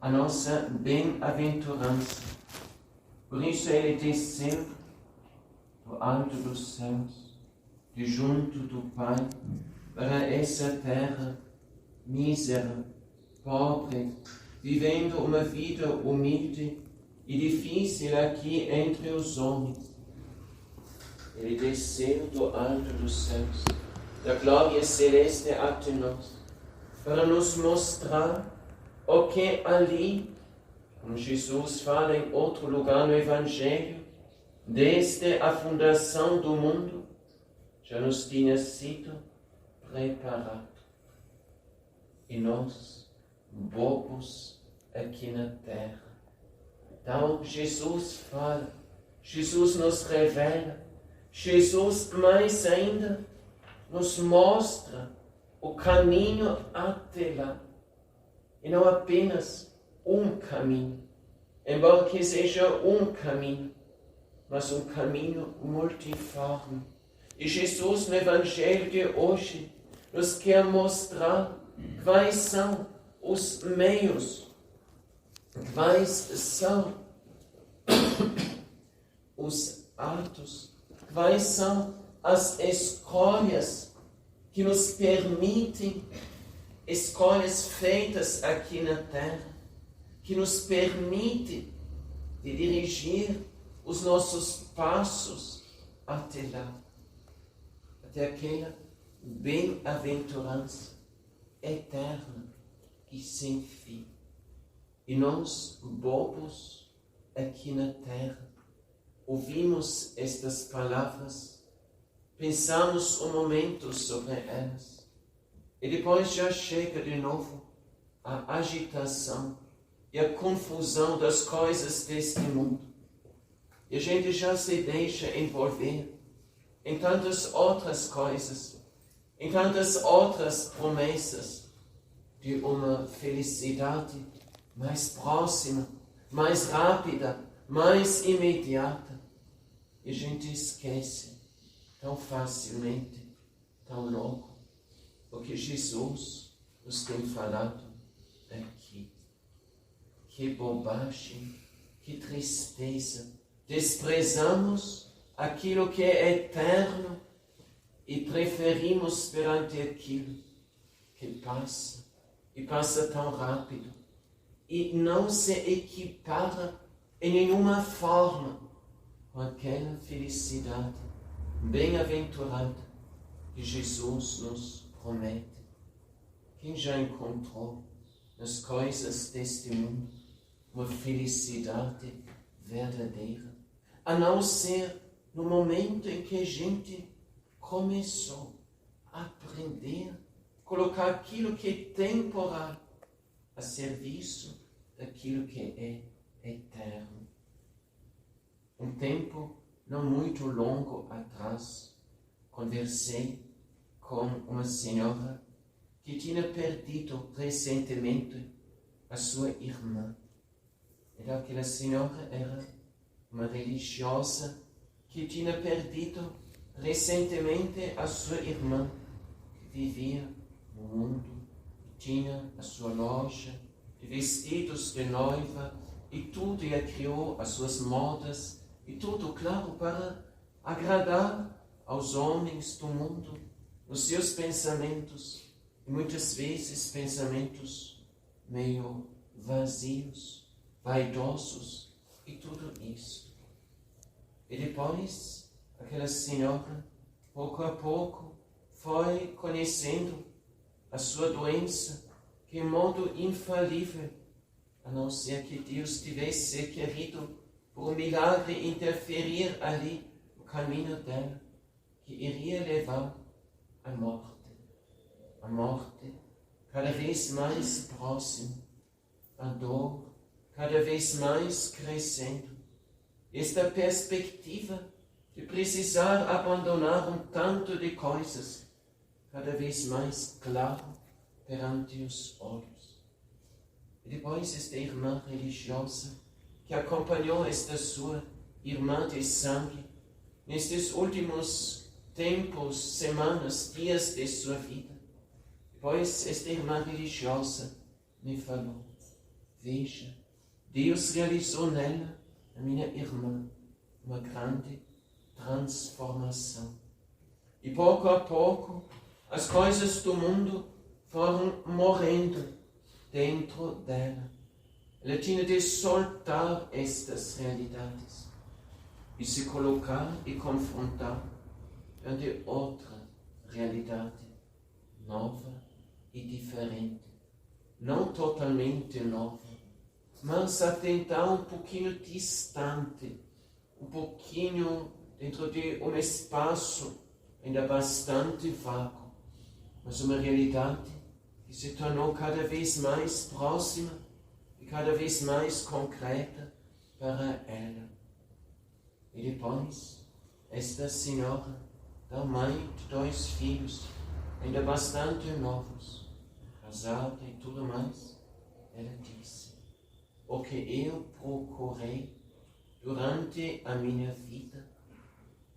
a nossa bem-aventurança. Por isso ele desceu do alto dos céus, de junto do Pai, para essa terra mísera, pobre, vivendo uma vida humilde e difícil aqui entre os homens. Ele desceu do alto dos céus, da glória celeste até nós, para nos mostrar o que ali, como Jesus fala em outro lugar no Evangelho, desde a fundação do mundo, já nos tinha sido preparado. E nós, bobos aqui na terra. Então, Jesus fala, Jesus nos revela, Jesus mais ainda nos mostra o caminho até lá. E não apenas um caminho, embora que seja um caminho, mas um caminho multiforme. E Jesus no Evangelho de hoje nos quer mostrar quais são os meios, quais são os atos, quais são as escolhas que nos permitem, escolhas feitas aqui na terra, que nos permitem de dirigir os nossos passos até lá, até aquela bem-aventurança eterna e sem fim. E nós, bobos aqui na terra, ouvimos estas palavras, pensamos um momento sobre elas, e depois já chega de novo a agitação e a confusão das coisas deste mundo. E a gente já se deixa envolver em tantas outras coisas, em tantas outras promessas de uma felicidade mais próxima, mais rápida, mais imediata. E a gente esquece tão facilmente, tão logo, o que Jesus nos tem falado aqui. Que bobagem, que tristeza. Desprezamos aquilo que é eterno e preferimos perante aquilo que passa, e passa tão rápido, e não se equipara em nenhuma forma com aquela felicidade bem-aventurada que Jesus nos promete. Quem já encontrou nas coisas deste mundo uma felicidade verdadeira, a não ser no momento em que a gente começou a aprender, colocar aquilo que é temporal a serviço daquilo que é eterno. Um tempo não muito longo atrás, conversei com uma senhora que tinha perdido recentemente a sua irmã. E aquela senhora era uma religiosa que tinha perdido recentemente a sua irmã, que vivia no mundo, tinha a sua loja de vestidos de noiva e tudo, e criou as suas modas e tudo, claro, para agradar aos homens do mundo, os seus pensamentos, e muitas vezes pensamentos meio vazios, vaidosos e tudo isso. E depois, aquela senhora, pouco a pouco, foi conhecendo a sua doença, que em modo infalível, a não ser que Deus tivesse querido, por um milagre, interferir ali no caminho dela, que iria levar à morte. A morte cada vez mais próxima, a dor cada vez mais crescendo. Esta perspectiva de precisar abandonar um tanto de coisas, cada vez mais claro perante os olhos. E depois esta irmã religiosa, que acompanhou esta sua irmã de sangue, nestes últimos tempos, semanas, dias de sua vida. Depois esta irmã religiosa me falou: veja, Deus realizou nela, a minha irmã, uma grande transformação. E pouco a pouco, as coisas do mundo foram morrendo dentro dela. Ela tinha de soltar estas realidades e se colocar e confrontar ante outra realidade nova e diferente. Não totalmente nova, mas atentar um pouquinho distante, um pouquinho dentro de um espaço ainda bastante vago, mas uma realidade que se tornou cada vez mais próxima e cada vez mais concreta para ela. E depois, esta senhora, da mãe de 2 filhos, ainda bastante novos, casada e tudo mais, ela disse: o que eu procurei durante a minha vida,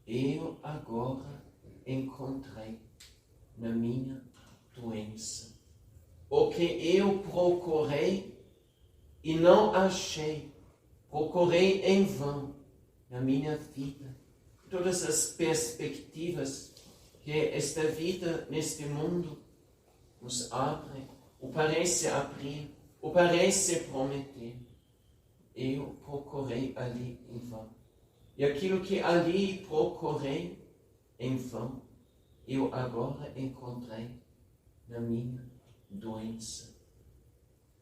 eu agora encontrei na minha doença. O que eu procurei e não achei, procurei em vão na minha vida. Todas as perspectivas que esta vida neste mundo nos abre, ou parece abrir, ou parece prometer, eu procurei ali em vão. E aquilo que ali procurei em vão, eu agora encontrei na minha doença.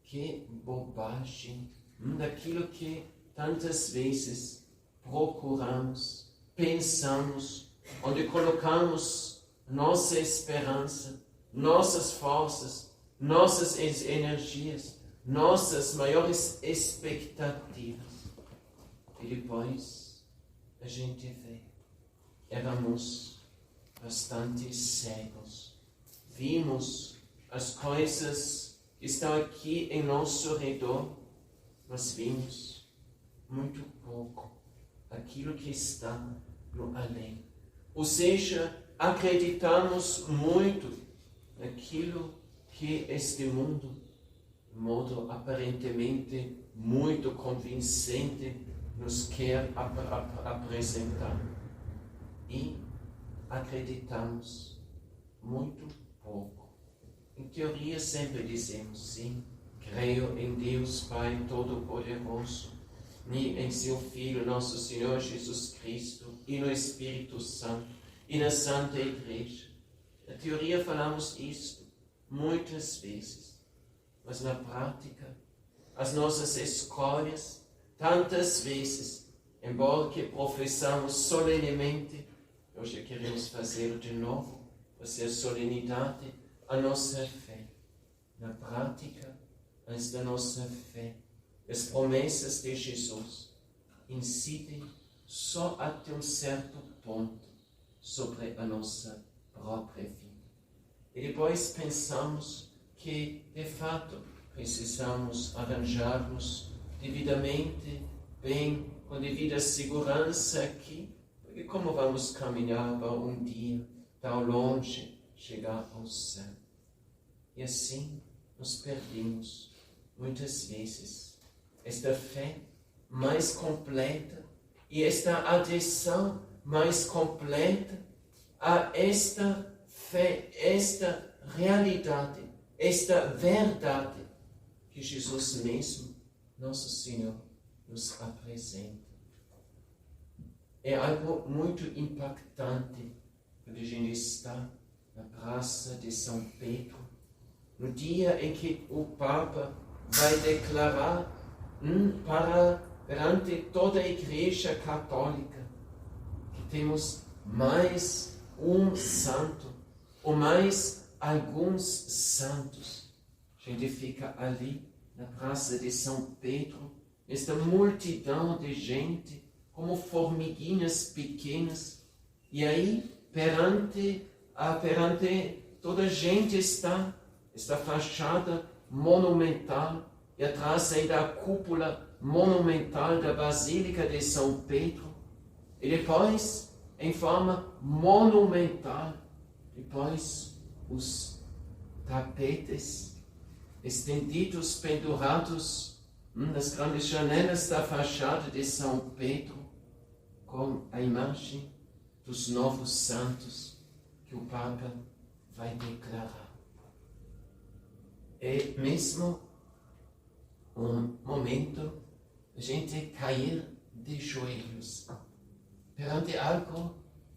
Que bobagem daquilo que tantas vezes procuramos, pensamos, onde colocamos nossa esperança, nossas forças, nossas energias, nossas maiores expectativas. E depois a gente vê, éramos bastante cegos. Vimos as coisas que estão aqui em nosso redor, mas vimos muito pouco aquilo que está no além. Ou seja, acreditamos muito naquilo que este mundo, de modo aparentemente muito convincente, nos quer apresentar. E acreditamos muito pouco. Em teoria sempre dizemos sim, creio em Deus Pai Todo-Poderoso, e em seu Filho, nosso Senhor Jesus Cristo, e no Espírito Santo, e na Santa Igreja. Na teoria falamos isto muitas vezes, mas na prática, as nossas escolhas, tantas vezes, embora que professamos solenemente, hoje queremos fazer de novo, fazer solenidade a nossa fé. Na prática, esta nossa fé, as promessas de Jesus incidem só até um certo ponto sobre a nossa própria vida. E depois pensamos que, de fato, precisamos arranjar-nos devidamente bem, com devida segurança aqui, porque como vamos caminhar para um dia tão longe chegar ao céu? E assim nos perdemos muitas vezes. Esta fé mais completa e esta adesão mais completa a esta fé, esta realidade, esta verdade que Jesus mesmo, nosso Senhor, nos apresenta. É algo muito impactante quando a gente está na Praça de São Pedro, no dia em que o Papa vai declarar perante toda a Igreja Católica que temos mais um santo, ou mais alguns santos. A gente fica ali na Praça de São Pedro, esta multidão de gente, como formiguinhas pequenas, e aí perante toda a gente está esta fachada monumental, e atrás ainda a cúpula monumental da Basílica de São Pedro, e depois, em forma monumental, depois os tapetes estendidos, pendurados das grandes janelas da fachada de São Pedro, com a imagem dos novos santos que o Papa vai declarar. É mesmo um momento a gente cair de joelhos perante algo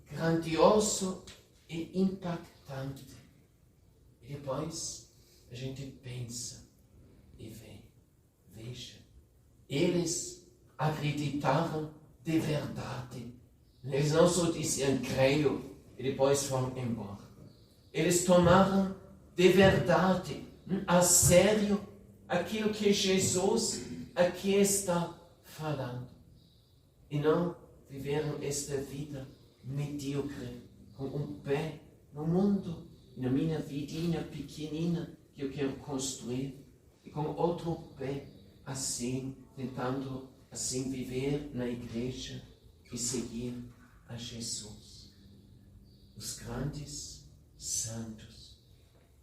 grandioso e impactante. E depois a gente pensa e vê, veja, eles acreditaram de verdade. Eles não só diziam creio e depois foram embora. Eles tomaram de verdade, a sério, aquilo que Jesus aqui está falando. E não viveram esta vida medíocre, com um pé no mundo, na minha vidinha pequenina que eu quero construir, e com outro pé assim, tentando assim viver na igreja e seguir a Jesus. Os grandes santos.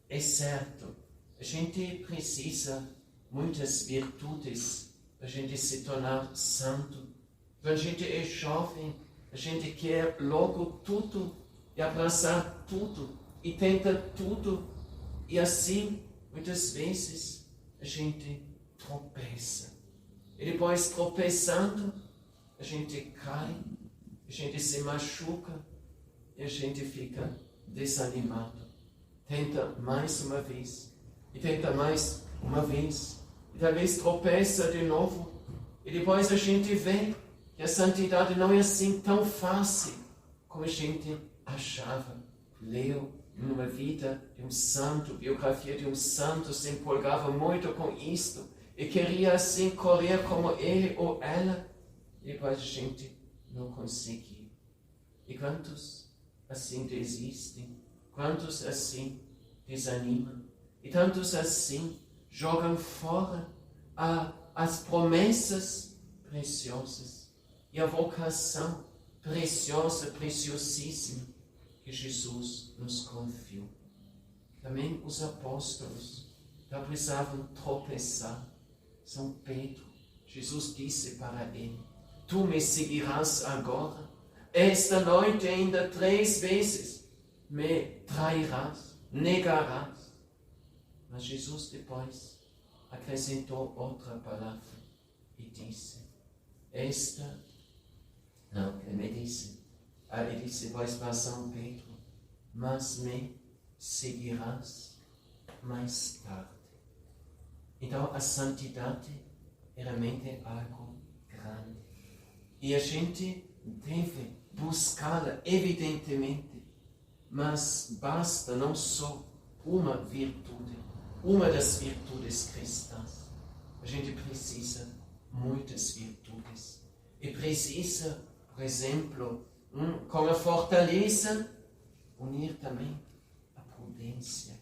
É certo, a gente precisa muitas virtudes para a gente se tornar santo. Quando a gente é jovem, a gente quer logo tudo e abraçar tudo e tenta tudo. E assim, muitas vezes, a gente tropeça. E depois, tropeçando, a gente cai, a gente se machuca e a gente fica desanimado. Tenta mais uma vez, e tenta mais uma vez, e talvez tropeça de novo. E depois a gente vê que a santidade não é assim tão fácil como a gente achava. Leu numa vida de um santo, biografia de um santo, se empolgava muito com isto e queria assim correr como ele ou ela, e depois a gente não conseguiu. E quantos assim desistem? Quantos assim desanimam? E tantos assim jogam fora as promessas preciosas e a vocação preciosa, preciosíssima que Jesus nos confiou. Também os apóstolos já precisavam tropeçar. São Pedro, Jesus disse para ele: tu me seguirás agora, esta noite ainda 3 vezes me trairás, negarás. Mas Jesus depois acrescentou outra palavra e disse, ele disse depois para São Pedro, mas me seguirás mais tarde. Então a santidade é realmente algo grande. E a gente deve buscá-la, evidentemente, mas basta não só uma virtude, uma das virtudes cristãs. A gente precisa muitas virtudes. E precisa, por exemplo, com a fortaleza, unir também a prudência,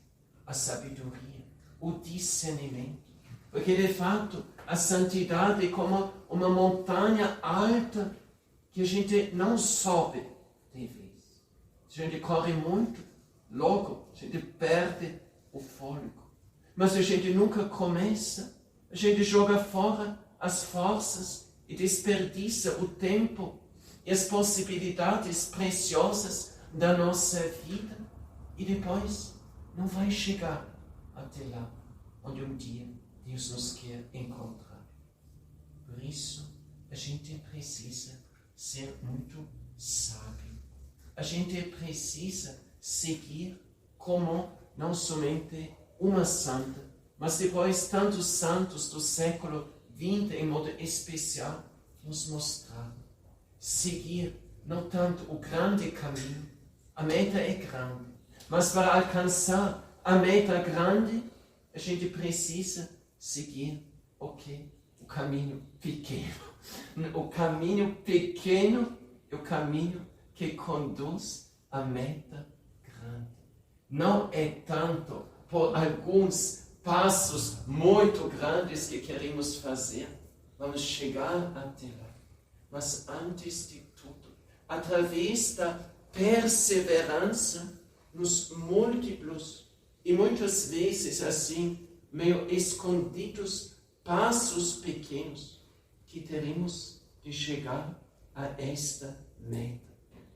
a sabedoria, o discernimento. Porque, de fato, a santidade é como uma montanha alta que a gente não sobe de vez. A gente corre muito, logo a gente perde o fôlego. Mas a gente nunca começa, a gente joga fora as forças e desperdiça o tempo e as possibilidades preciosas da nossa vida e depois não vai chegar até lá onde um dia Deus nos quer encontrar. Por isso, a gente precisa ser muito sábio. A gente precisa seguir como não somente uma santa, mas depois tantos santos do século XX, em modo especial, nos mostraram. Seguir não tanto o grande caminho, a meta é grande, mas para alcançar a meta grande, a gente precisa seguir o quê? O caminho pequeno. O caminho pequeno é o caminho que conduz à meta grande. Não é tanto por alguns passos muito grandes que queremos fazer, vamos chegar até lá. Mas antes de tudo, através da perseverança nos múltiplos e muitas vezes assim, meio escondidos passos pequenos que teremos de chegar a esta meta.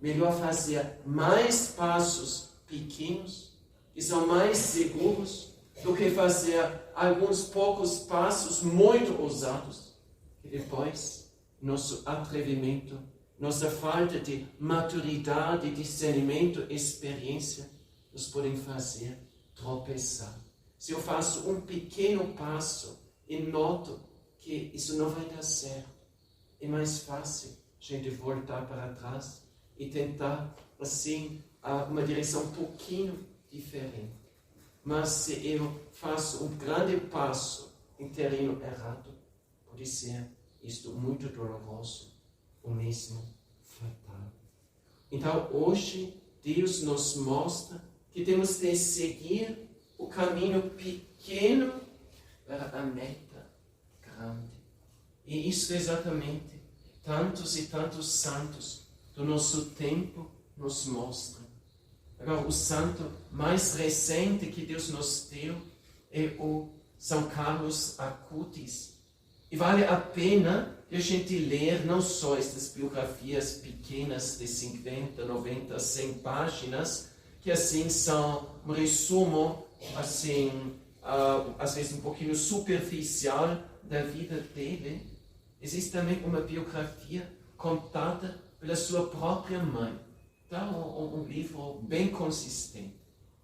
Melhor fazer mais passos pequenos, que são mais seguros, do que fazer alguns poucos passos muito ousados, que depois nosso atrevimento, nossa falta de maturidade, discernimento, experiência, nos podem fazer tropeçar. Se eu faço um pequeno passo e noto que isso não vai dar certo, é mais fácil a gente voltar para trás e tentar, assim, uma direção um pouquinho diferente. Mas se eu faço um grande passo em terreno errado, pode ser isto muito doloroso, ou mesmo fatal. Então, hoje, Deus nos mostra que temos de seguir o caminho pequeno para a meta grande. E isso exatamente tantos e tantos santos do nosso tempo nos mostram. Agora, o santo mais recente que Deus nos deu é o São Carlos Acutis. E vale a pena a gente ler não só estas biografias pequenas de 50, 90, 100 páginas, que assim são um resumo, assim, às vezes um pouquinho superficial da vida dele. Existe também uma biografia contada pela sua própria mãe. Então, um livro bem consistente.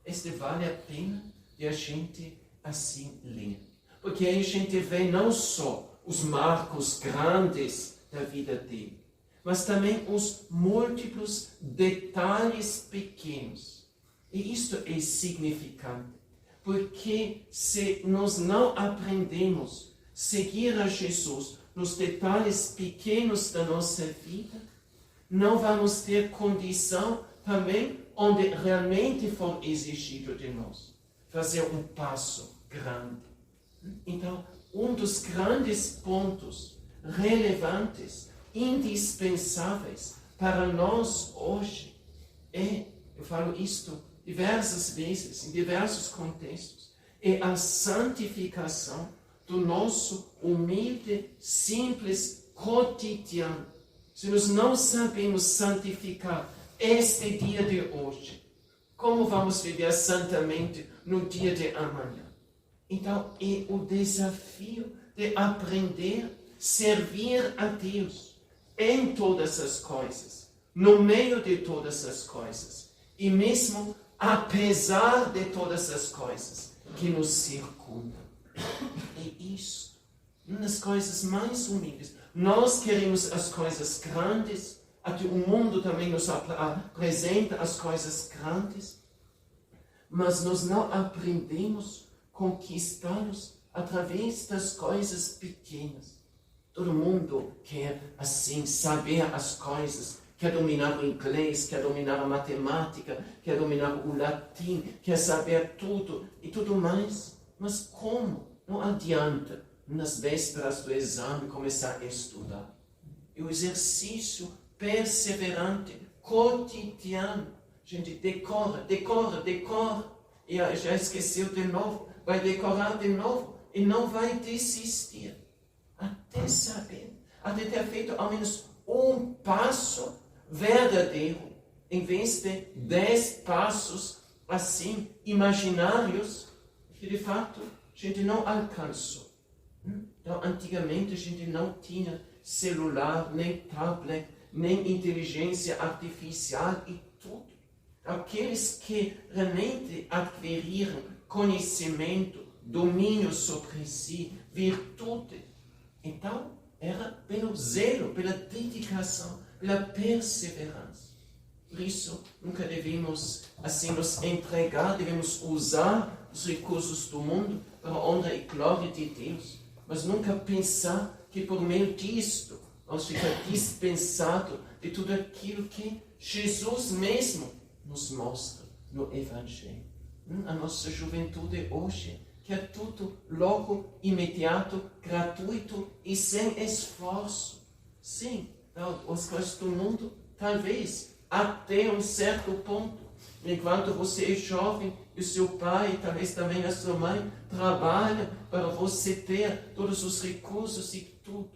Este vale a pena de a gente assim ler. Porque aí a gente vê não só os marcos grandes da vida dele, mas também os múltiplos detalhes pequenos. E isto é significante, porque se nós não aprendemos a seguir a Jesus nos detalhes pequenos da nossa vida, não vamos ter condição também, onde realmente for exigido de nós, fazer um passo grande. Então, um dos grandes pontos relevantes, indispensáveis para nós hoje é, eu falo isto diversas vezes, em diversos contextos, é a santificação do nosso humilde, simples cotidiano. Se nós não sabemos santificar este dia de hoje, como vamos viver santamente no dia de amanhã? Então, é o desafio de aprender a servir a Deus em todas as coisas, no meio de todas as coisas, e mesmo apesar de todas as coisas que nos circundam. É isso, nas coisas mais humildes. Nós queremos as coisas grandes, até o mundo também nos apresenta as coisas grandes, mas nós não aprendemos conquistá-los através das coisas pequenas. Todo mundo quer, assim, saber as coisas, quer dominar o inglês, quer dominar a matemática, quer dominar o latim, quer saber tudo e tudo mais. Mas como? Não adianta, nas vésperas do exame, começar a estudar. E o exercício perseverante, cotidiano. A gente decora, e já esqueceu de novo. Vai decorar de novo e não vai desistir. Até saber, até ter feito ao menos um passo verdadeiro, em vez de 10 passos assim, imaginários, que de fato a gente não alcançou. Então, antigamente a gente não tinha celular, nem tablet, nem inteligência artificial e tudo. Aqueles que realmente adquiriram conhecimento, domínio sobre si, virtude. Então, era pelo zelo, pela dedicação, pela perseverança. Por isso, nunca devemos assim nos entregar, devemos usar os recursos do mundo para a honra e glória de Deus, mas nunca pensar que por meio disto vamos ficar dispensados de tudo aquilo que Jesus mesmo nos mostra no Evangelho. A nossa juventude hoje quer tudo logo, imediato, gratuito e sem esforço. Sim, as coisas do mundo, talvez, até um certo ponto, Enquanto você é jovem, e o seu pai, talvez também a sua mãe, trabalham para você ter todos os recursos e tudo.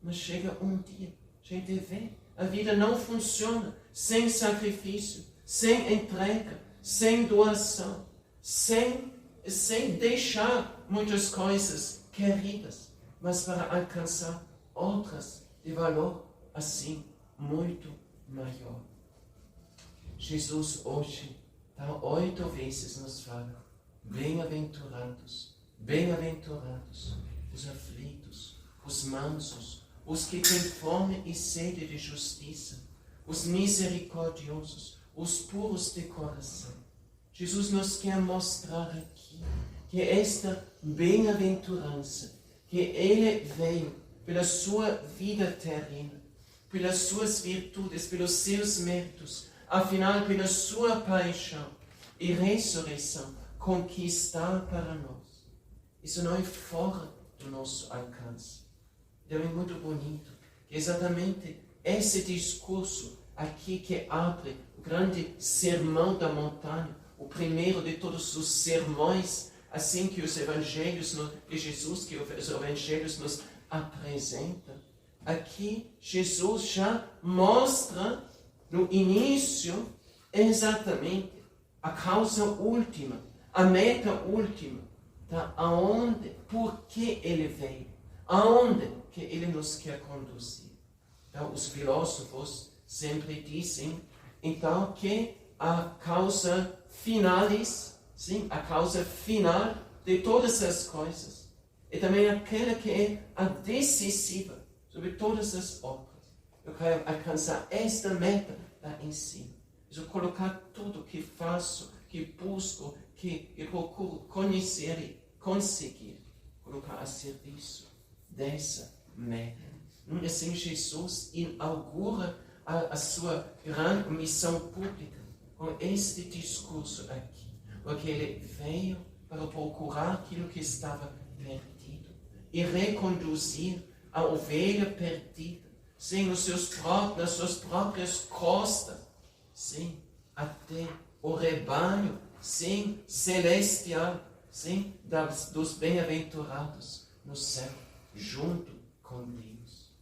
Mas chega um dia, a gente vê, a vida não funciona sem sacrifício, sem entrega, sem doação, sem deixar muitas coisas queridas, mas para alcançar outras de valor assim muito maior. Jesus hoje, 8 vezes nos fala: bem-aventurados, bem-aventurados os aflitos, os mansos, os que têm fome e sede de justiça, os misericordiosos, os puros de coração. Jesus nos quer mostrar aqui que esta bem-aventurança, que Ele veio pela sua vida terrena, pelas suas virtudes, pelos seus méritos, afinal pela sua paixão e ressurreição, conquistar para nós. Isso não é fora do nosso alcance. Então é muito bonito que exatamente esse discurso aqui que abre o grande sermão da montanha, o primeiro de todos os sermões, assim que os evangelhos de Jesus, que os evangelhos nos apresentam. Aqui Jesus já mostra no início exatamente a causa última, a meta última, tá? Aonde, por que Ele veio, aonde que Ele nos quer conduzir. Então, os filósofos sempre dizem, então, que a causa finalis, sim, a causa final de todas as coisas, é também aquela que é a decisiva sobre todas as outras. Eu quero alcançar esta meta lá em cima. Eu colocar tudo que faço, que busco, que eu procuro conhecer e conseguir, colocar a serviço dessa meta. Assim Jesus inaugura a sua grande missão pública com este discurso aqui, porque Ele veio para procurar aquilo que estava perdido e reconduzir a ovelha perdida, sim, nas suas próprias costas, sim, até o rebanho, sim, celestial, sim, dos bem-aventurados no céu, junto com Deus.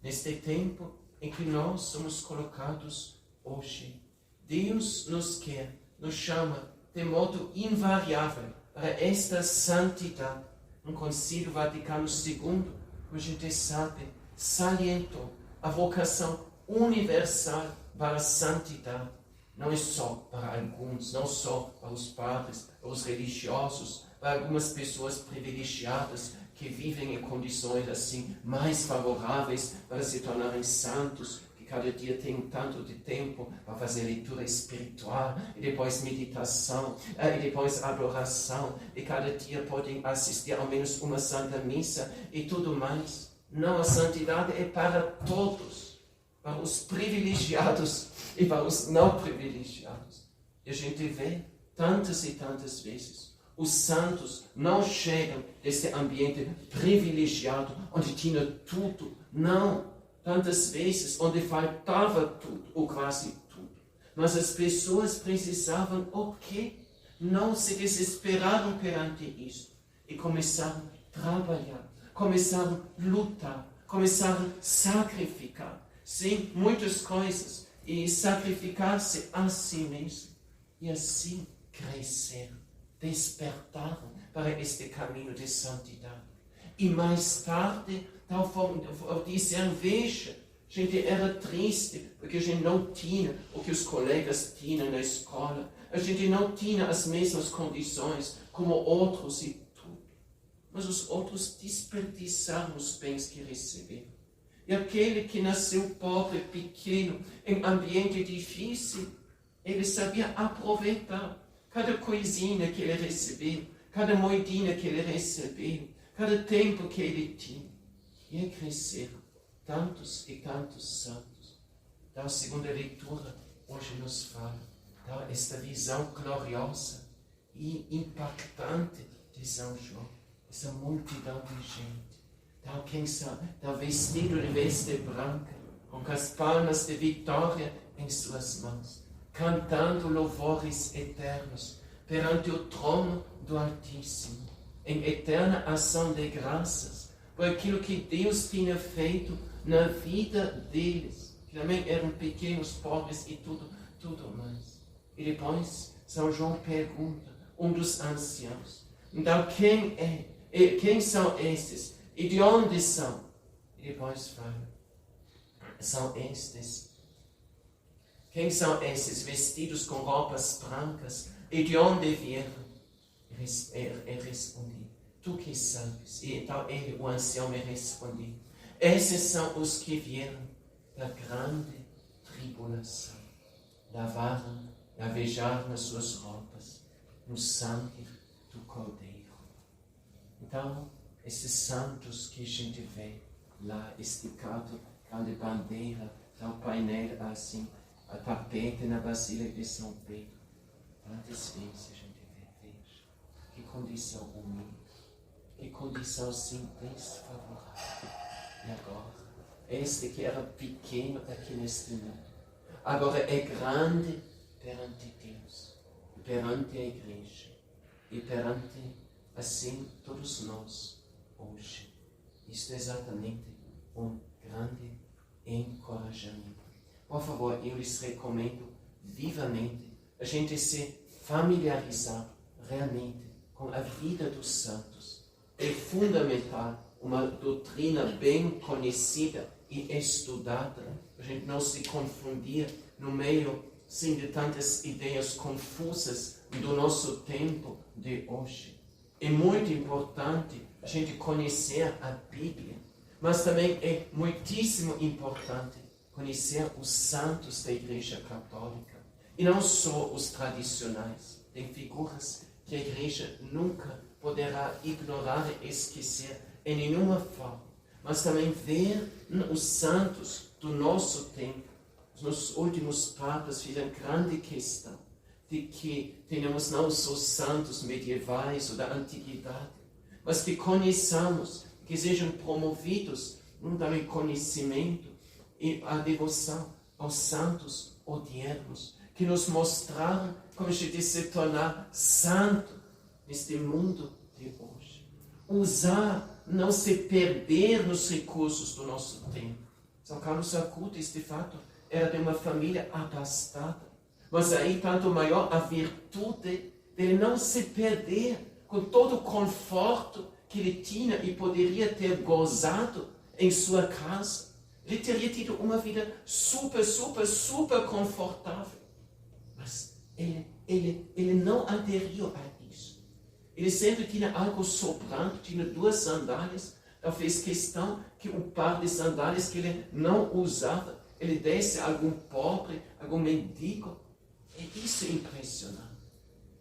Neste tempo em que nós somos colocados hoje, Deus nos quer, nos chama de modo invariável para esta santidade. Um Concílio Vaticano II, como a gente sabe, salientou a vocação universal para a santidade. Não é só para alguns, não só para os padres, para os religiosos, para algumas pessoas privilegiadas que vivem em condições assim mais favoráveis para se tornarem santos, que cada dia têm tanto de tempo para fazer leitura espiritual, e depois meditação, e depois adoração, e cada dia podem assistir ao menos uma santa missa e tudo mais. Não, a santidade é para todos, para os privilegiados e para os não privilegiados. E a gente vê tantas e tantas vezes, os santos não chegam desse ambiente privilegiado, onde tinha tudo. Não, tantas vezes onde faltava tudo, ou quase tudo. Mas as pessoas precisavam o quê? Não se desesperaram perante isso e começaram a trabalhar, começaram a lutar, começaram a sacrificar. Sim, muitas coisas, e sacrificar-se a si mesmo, e assim crescer, despertaram para este caminho de santidade. E mais tarde, tal forma de dizer, veja, a gente era triste, porque a gente não tinha o que os colegas tinham na escola, a gente não tinha as mesmas condições como outros e tudo. Mas os outros desperdiçaram os bens que receberam. E aquele que nasceu pobre, pequeno, em ambiente difícil, ele sabia aproveitar cada coisinha que ele recebeu, cada moedinha que ele recebeu, cada tempo que ele tinha. E cresceram tantos e tantos santos. Então, a segunda leitura hoje nos fala esta visão gloriosa e impactante de São João, essa multidão de gente. Então, quem sabe, vestido de veste branca, com as palmas de vitória em suas mãos, cantando louvores eternos perante o trono do Altíssimo, em eterna ação de graças por aquilo que Deus tinha feito na vida deles, que também eram pequenos, pobres e tudo mais. E depois São João pergunta, dos anciãos, então quem são estes? E de onde são? E depois fala, são estes. Quem são esses vestidos com roupas brancas? E de onde vieram? Ele responde, tu que sabes. E então o ancião me respondeu, esses são os que vieram da grande tribulação, lavejaram nas suas roupas no sangue do Cordeiro. Então, esses santos que a gente vê lá esticado, grande bandeira, o painel assim, a tapete na Basílica de São Pedro. Quantas vezes a gente veja que condição humilde, que condição simples, favorável. E agora, este que era pequeno aqui neste mundo, agora é grande perante Deus, perante a Igreja e perante, assim, todos nós hoje. Isto é exatamente um grande encorajamento. Por favor, eu lhes recomendo vivamente a gente se familiarizar realmente com a vida dos santos. É fundamental uma doutrina bem conhecida e estudada, a gente não se confundir no meio sim, de tantas ideias confusas do nosso tempo de hoje. É muito importante a gente conhecer a Bíblia, mas também é muitíssimo importante conhecer os santos da Igreja Católica. E não só os tradicionais. Tem figuras que a Igreja nunca poderá ignorar e esquecer em nenhuma forma. Mas também ver os santos do nosso tempo. Os nossos últimos papas fizeram grande questão de que tenhamos não só santos medievais ou da antiguidade, mas que conheçamos, que sejam promovidos também conhecimento e a devoção aos santos odiernos, que nos mostraram como a gente se tornar santo neste mundo de hoje. Usar, não se perder nos recursos do nosso tempo. São Carlos Acutis, de fato, era de uma família abastada, mas aí tanto maior a virtude dele não se perder com todo o conforto que ele tinha e poderia ter gozado em sua casa. Ele teria tido uma vida super confortável. Mas ele não aderiu a isso. Ele sempre tinha algo sobrando, tinha 2 sandálias. Ele fez questão que o par de sandálias que ele não usava, ele desse a algum pobre, algum mendigo. É isso impressionante.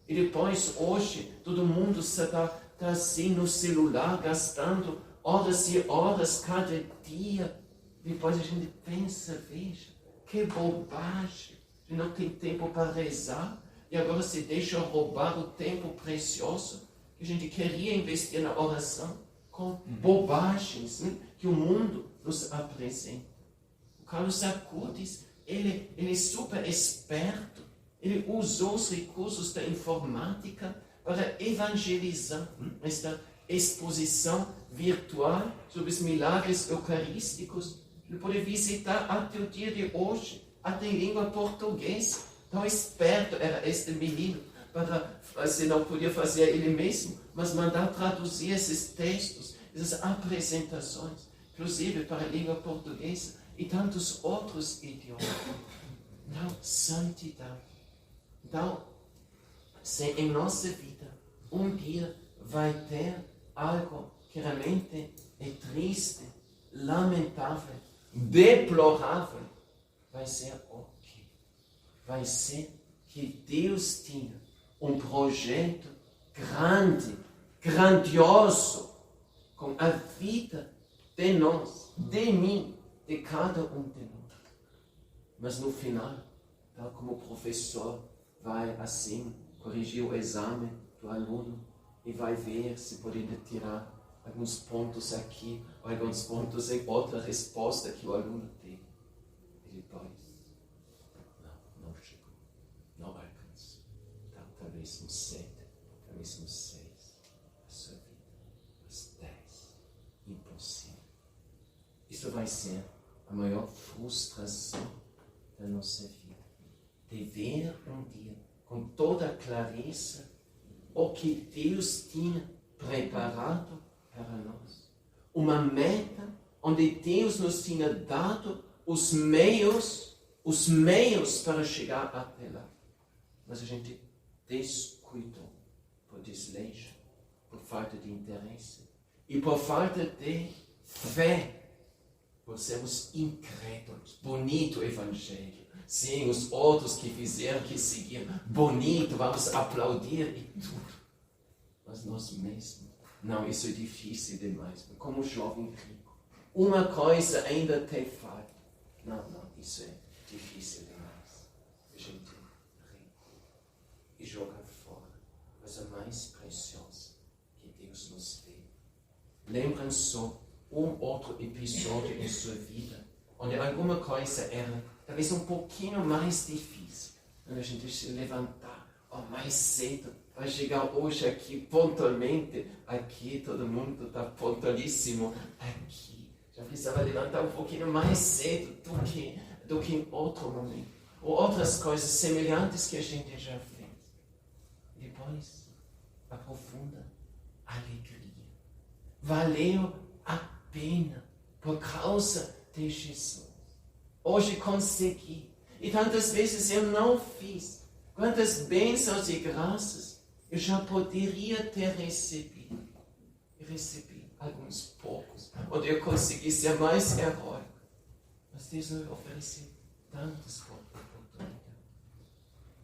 E depois, hoje, todo mundo está assim no celular, gastando horas e horas cada dia. Depois a gente pensa, veja, que bobagem. A gente não tem tempo para rezar e agora se deixa roubar o tempo precioso que a gente queria investir na oração com bobagens, né, que o mundo nos apresenta. O Carlos Acutis, ele é super esperto. Ele usou os recursos da informática para evangelizar esta exposição virtual sobre os milagres eucarísticos. Ele pode visitar até o dia de hoje, até em língua portuguesa. Tão esperto era este menino, se não podia fazer ele mesmo, mas mandar traduzir esses textos, essas apresentações, inclusive para a língua portuguesa e tantos outros idiomas. Então, santidade. Então, se em nossa vida um dia vai ter algo que realmente é triste, lamentável, deplorável, vai ser o quê? Vai ser que Deus tinha um projeto grande, grandioso, com a vida de nós, de mim, de cada um de nós. Mas no final, tal como o professor vai assim corrigir o exame do aluno e vai ver se pode tirar alguns pontos aqui, ou alguns pontos em outra resposta que o aluno teve. E depois, não chegou. mesmo 7, até mesmo 6, a sua vida, as 10. Impossível. Isso vai ser a maior frustração da nossa vida. De ver um dia, com toda a clareza, o que Deus tinha preparado para nós. Uma meta onde Deus nos tinha dado os meios para chegar até lá. Mas a gente descuidou por desleixo, por falta de interesse e por falta de fé, por sermos incrédulos. Bonito evangelho. Sim, os outros que fizeram, que seguiram. Bonito, vamos aplaudir e tudo. Mas nós mesmos, não, isso é difícil demais. Como jovem rico. Uma coisa ainda te falta. Não, isso é difícil demais. A gente ri e joga fora a coisa mais preciosa que Deus nos deu. Lembrem só um outro episódio em sua vida, onde alguma coisa era talvez um pouquinho mais difícil. Onde a gente se levantar mais cedo, vai chegar hoje aqui pontualmente. Aqui todo mundo está pontualíssimo. Aqui já precisava levantar um pouquinho mais cedo do que em outro momento. Ou outras coisas semelhantes que a gente já fez. E depois, a profunda alegria. Valeu a pena por causa de Jesus. Hoje consegui. E tantas vezes eu não fiz. Quantas bênçãos e graças eu já poderia ter recebido. E recebi alguns poucos, onde eu consegui ser mais heróico. Mas Deus nos ofereceu tantas oportunidades.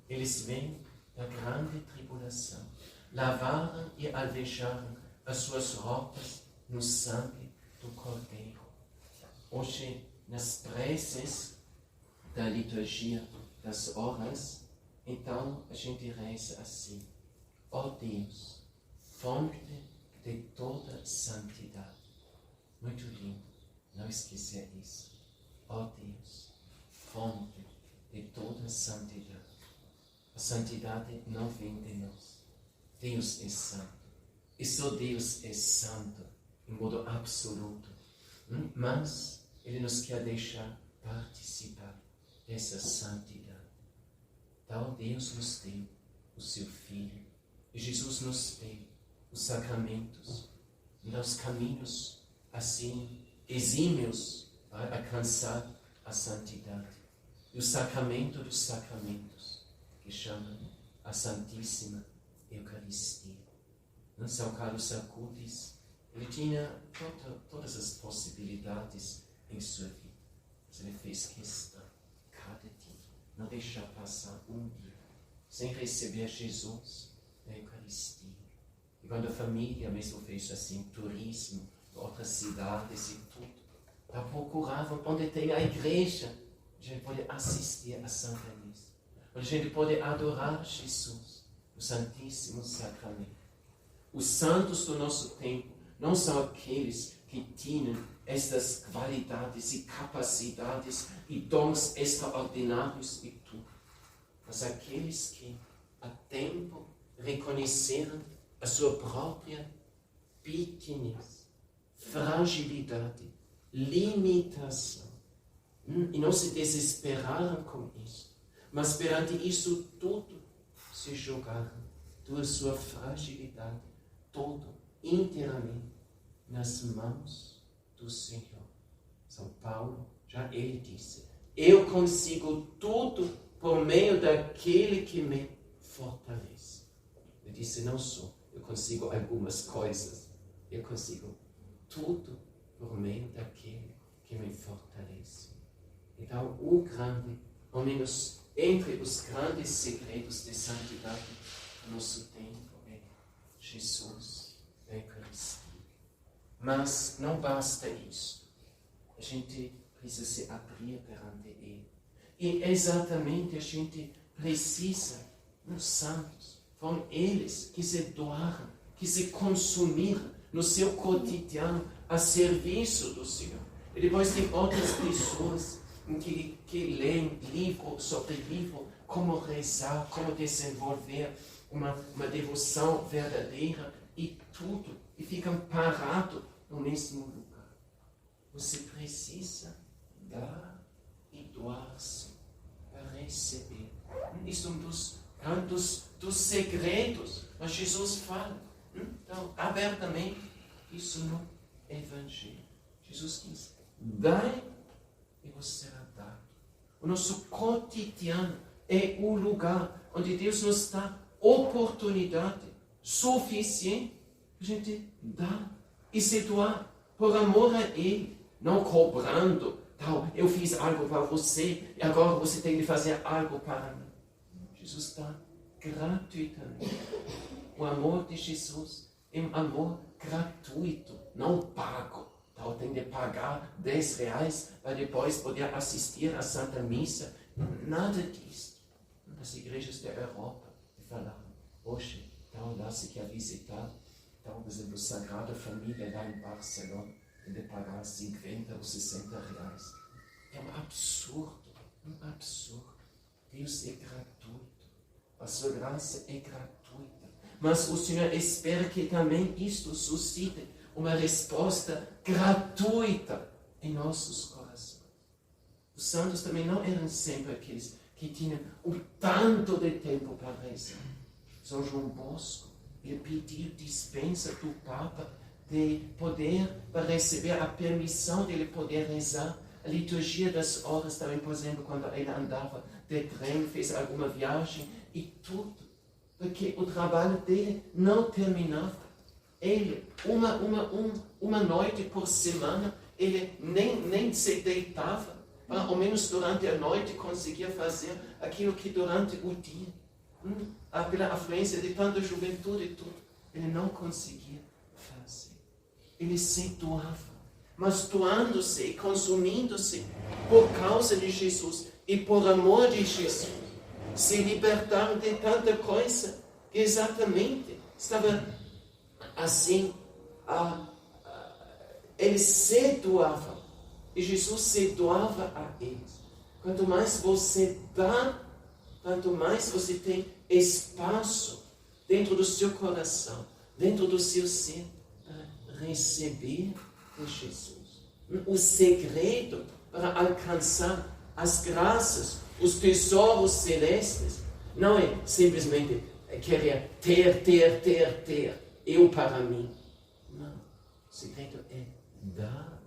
Eles vêm da grande tribulação, lavaram e alvejaram as suas roupas no sangue do Cordeiro. Hoje, nas preces da liturgia das horas, então a gente reza assim: ó Deus, fonte de toda santidade. Muito lindo não esquecer isso. Ó Deus, fonte de toda santidade. A santidade não vem de nós. Deus é santo. E só Deus é santo em modo absoluto. Mas Ele nos quer deixar participar dessa santidade. Então Deus nos deu o seu Filho. E Jesus nos deu os sacramentos. E os caminhos assim exímios para alcançar a santidade. E o sacramento dos sacramentos, que chama a Santíssima Eucaristia. São Carlos Acutis, ele tinha todas as possibilidades em sua vida. Mas ele fez questão, cada dia, não deixar passar um dia sem receber Jesus na Eucaristia. E quando a família mesmo fez assim, turismo, em outras cidades e tudo, procuravam onde tem a igreja, a gente pode assistir à Santa Missa, onde a gente pode adorar Jesus, o Santíssimo Sacramento. Os santos do nosso tempo não são aqueles que tinham estas qualidades e capacidades e dons extraordinários e tudo, mas aqueles que a tempo reconheceram a sua própria pequenez, fragilidade, limitação, e não se desesperaram com isso, mas perante isso tudo se jogaram toda a sua fragilidade, todo, inteiramente, nas mãos do Senhor. São Paulo, já ele disse: eu consigo tudo por meio daquele que me fortalece. Ele disse: não só eu consigo algumas coisas, eu consigo tudo por meio daquele que me fortalece. Então, o grande, ao menos entre os grandes segredos de santidade do nosso tempo, é Jesus, a Eucaristia. Mas não basta isso. A gente precisa se abrir perante Ele. E exatamente a gente precisa nos santos. Foram eles que se doaram, que se consumiram no seu cotidiano a serviço do Senhor. E depois tem outras pessoas que leem livro sobre livro, como rezar, como desenvolver uma devoção verdadeira e tudo, e ficam parados no mesmo lugar. Você precisa dar e doar-se para receber. Isso é um dos segredos, mas Jesus fala. Então, abertamente, isso no Evangelho. Jesus diz, dai e vos será dado. O nosso cotidiano é o lugar onde Deus nos dá oportunidade suficiente para a gente dar e se doar por amor a Ele, não cobrando. Tal, eu fiz algo para você e agora você tem de fazer algo para mim. Jesus dá gratuitamente. O amor de Jesus é um amor gratuito, não pago. Então tem de pagar R$10 para depois poder assistir à Santa Missa. Nada disso. As igrejas da Europa falaram, hoje, então lá se quer visitar, então, por exemplo, a Sagrada Família lá em Barcelona, tem de pagar R$50 ou R$60. É um absurdo. Deus é gratuito. A sua graça é gratuita. Mas o Senhor espera que também isto suscite uma resposta gratuita em nossos corações. Os santos também não eram sempre aqueles que tinham um tanto de tempo para rezar. São João Bosco, ele pediu dispensa do Papa de poder, para receber a permissão de ele poder rezar a liturgia das horas também, por exemplo, quando ele andava de trem, fez alguma viagem e tudo, porque o trabalho dele não terminava. Ele, uma noite por semana, ele nem se deitava, para ao menos durante a noite conseguia fazer aquilo que durante o dia, pela afluência de tanta juventude e tudo, ele não conseguia fazer. Ele se doava, mas doando-se e consumindo-se por causa de Jesus e por amor de Jesus, se libertaram de tanta coisa que exatamente estava assim, eles se doavam e Jesus se doava a eles. Quanto mais você dá, quanto mais você tem espaço dentro do seu coração, dentro do seu ser, para receber de Jesus. O segredo para alcançar as graças, os tesouros celestes, não é simplesmente querer ter, eu para mim. Não. O segredo é dar.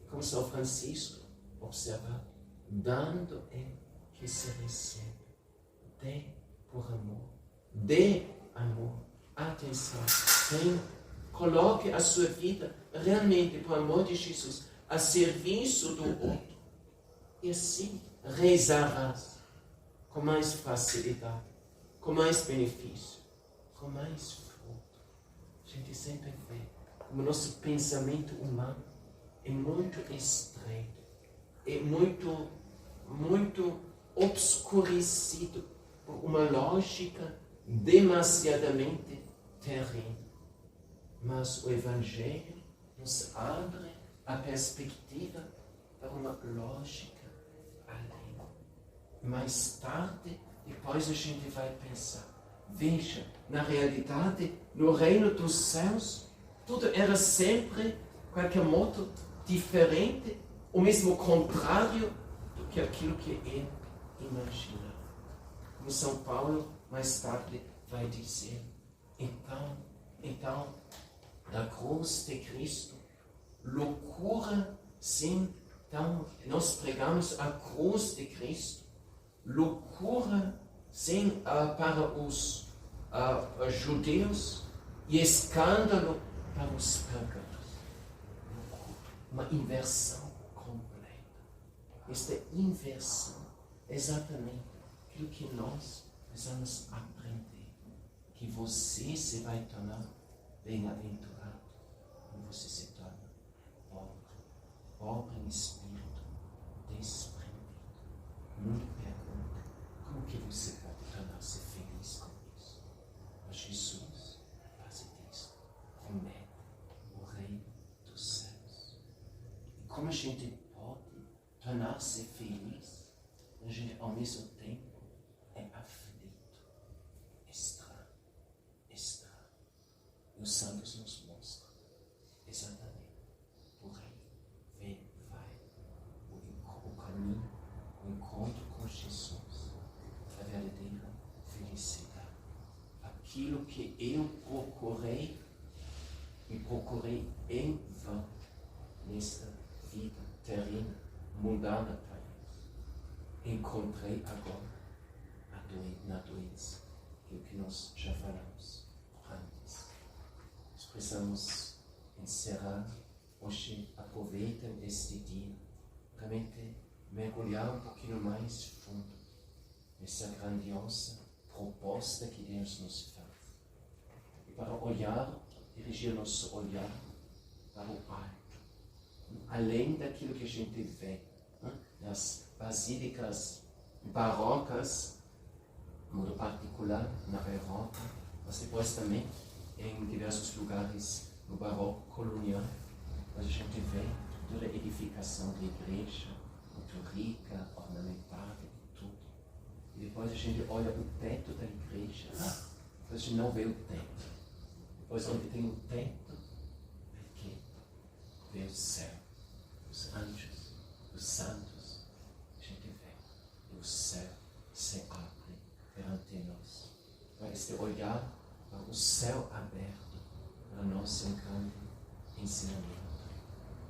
Como São Francisco observa, dando é que se recebe. Dê por amor. Dê amor. Atenção. Coloque a sua vida realmente, por amor de Jesus, a serviço do outro. E assim rezarás com mais facilidade, com mais benefício, com mais fruto. A gente sempre vê como o nosso pensamento humano é muito estreito, é muito obscurecido por uma lógica demasiadamente terrena. Mas o Evangelho nos abre a perspectiva para uma lógica além. Mais tarde, depois a gente vai pensar, veja, na realidade, no reino dos céus, tudo era sempre, de qualquer modo, diferente, ou mesmo contrário do que aquilo que ele imaginava. Como São Paulo mais tarde vai dizer, então, da cruz de Cristo, loucura sim, então nós pregamos a cruz de Cristo, loucura sim para os judeus e escândalo para os pagãos. Uma inversão completa. Esta inversão é exatamente aquilo que nós precisamos aprender. Que você se vai tornar bem-aventurado quando você se torna pobre em espírito, desprendido. Muita pergunta, como que você pode tornar-se feliz com isso? Mas Jesus faz isso, promete o reino dos céus. E como a gente pode tornar-se feliz, a gente ao mesmo tempo é aflito, estranho. Os santos nos mostram exatamente por aí vem, vai, o caminho, o encontro com Jesus, a verdadeira felicidade. Aquilo que eu procurei, me procurei em vão nesta vida terrena, mundana para ele. Encontrei agora na doença, que é o que nós já falamos antes. Nós precisamos encerrar hoje, aproveitem este dia, realmente mergulhar um pouquinho mais fundo nessa grandiosa proposta que Deus nos faz. E para olhar, dirigir nosso olhar para o alto, além daquilo que a gente vê nas basílicas barrocas, de modo particular na Europa, mas depois também em diversos lugares no barroco colonial, a gente vê toda a edificação da igreja, muito rica, ornamentada e tudo. E depois a gente olha o teto da igreja, depois a gente não vê o teto. Depois onde tem o teto, aqui vê o céu, os anjos, os santos, a gente vê. E o céu se abre perante nós. Para este olhar para o céu aberto, para nós é um grande ensinamento.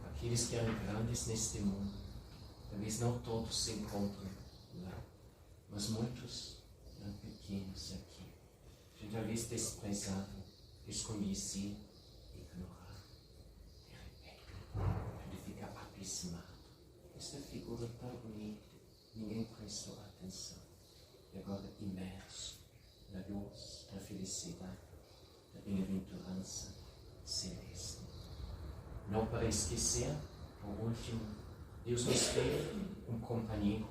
Aqueles que eram grandes neste mundo, talvez não todos se encontram lá, mas muitos eram pequenos aqui. A gente talvez desprezado, desconhecido, ignorado. De repente, a gente fica abismado. Esta figura tão bonita, ninguém prestou atenção. E agora imerso na luz, na felicidade, da bem-aventurança celeste. Não para esquecer, por último, Deus nos deu um companheiro,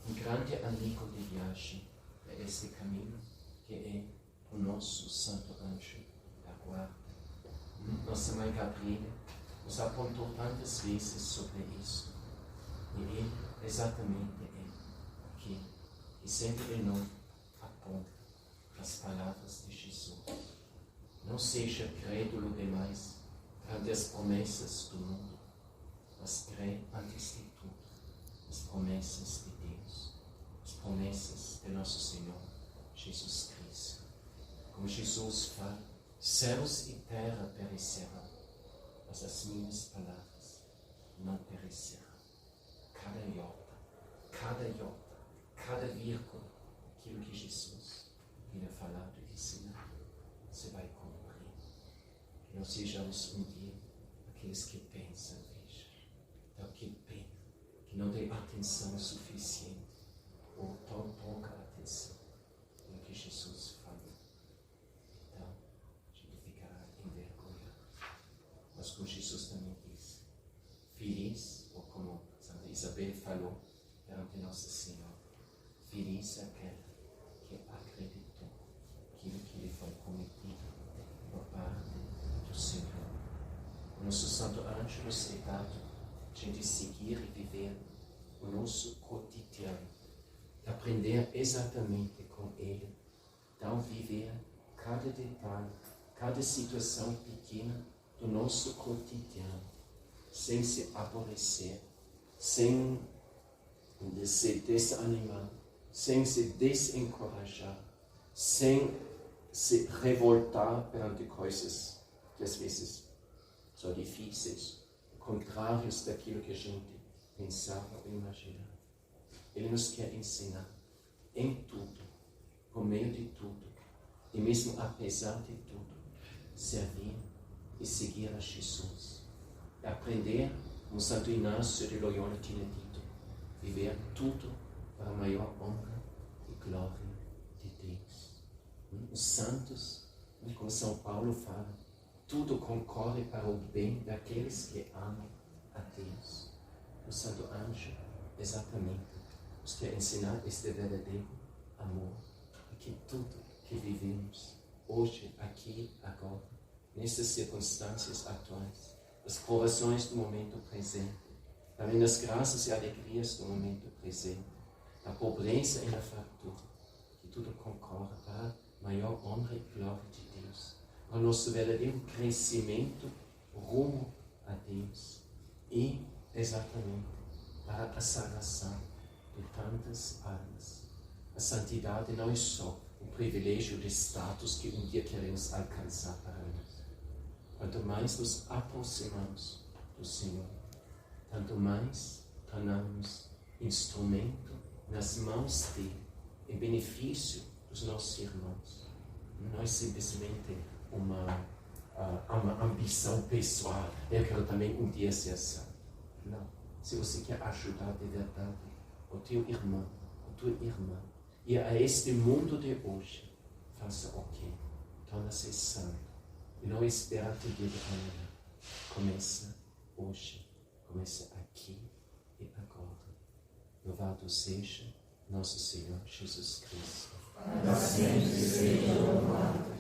um grande amigo de viagem para este caminho, que é o nosso Santo Anjo da Guarda. Nossa Mãe Gabriela nos apontou tantas vezes sobre isso. E ele, exatamente ele, aquele que sempre de novo aponta as palavras de Jesus. Não seja crédulo demais ante as promessas do mundo, mas crê antes de tudo as promessas de Deus, as promessas de nosso Senhor Jesus Cristo. Como Jesus fala, céus e terra perecerão, mas as minhas palavras não perecerão. Cada iota, cada vírgula, aquilo que Jesus tinha falado e ensinado, se vai cumprir. Que não sejamos um dia aqueles que pensam, veja, então que pena, que não dê atenção suficiente, ou tão pouca atenção no que Jesus falou. Então, a gente ficará envergonhado. Mas como Jesus também disse, feliz, ou como Santa Isabel falou perante Nossa Senhora, feliz é aquela que acreditou aquilo que lhe foi prometido por parte do Senhor. O nosso Santo Anjo nos é dado a gente seguir e viver o nosso cotidiano, aprender exatamente com Ele, então viver cada detalhe, cada situação pequena do nosso cotidiano, sem se aborrecer, sem se desanimar, sem se desencorajar, sem se revoltar perante coisas que às vezes são difíceis, contrários daquilo que a gente pensava ou imaginava. Ele nos quer ensinar em tudo, por meio de tudo, e mesmo apesar de tudo, servir e seguir a Jesus. E aprender, como Santo Inácio de Loyola tinha dito, viver tudo para a maior honra e glória de Deus. Os santos, como São Paulo fala, tudo concorre para o bem daqueles que amam a Deus. O Santo Anjo, exatamente, nos quer ensinar este verdadeiro amor, e que tudo que vivemos hoje, aqui, agora, nessas circunstâncias atuais, as provações do momento presente, também as graças e alegrias do momento presente, a pobreza e a fartura, que tudo concorre para a maior honra e glória de Deus, para o nosso verdadeiro crescimento rumo a Deus e, exatamente, para a salvação de tantas almas. A santidade não é só o privilégio de status que um dia queremos alcançar para nós. Quanto mais nos aproximamos do Senhor, tanto mais tornamos instrumento nas mãos dele, em benefício dos nossos irmãos. Não é simplesmente uma ambição pessoal. Eu quero também um dia ser santo. Não. Se você quer ajudar de verdade o teu irmão, a tua irmã, e a este mundo de hoje, faça o quê? Torna-se santo. E não espera até o dia de amanhã. Começa hoje. Começa aqui e agora. Louvado seja nosso Senhor Jesus Cristo. Para sempre seja louvado.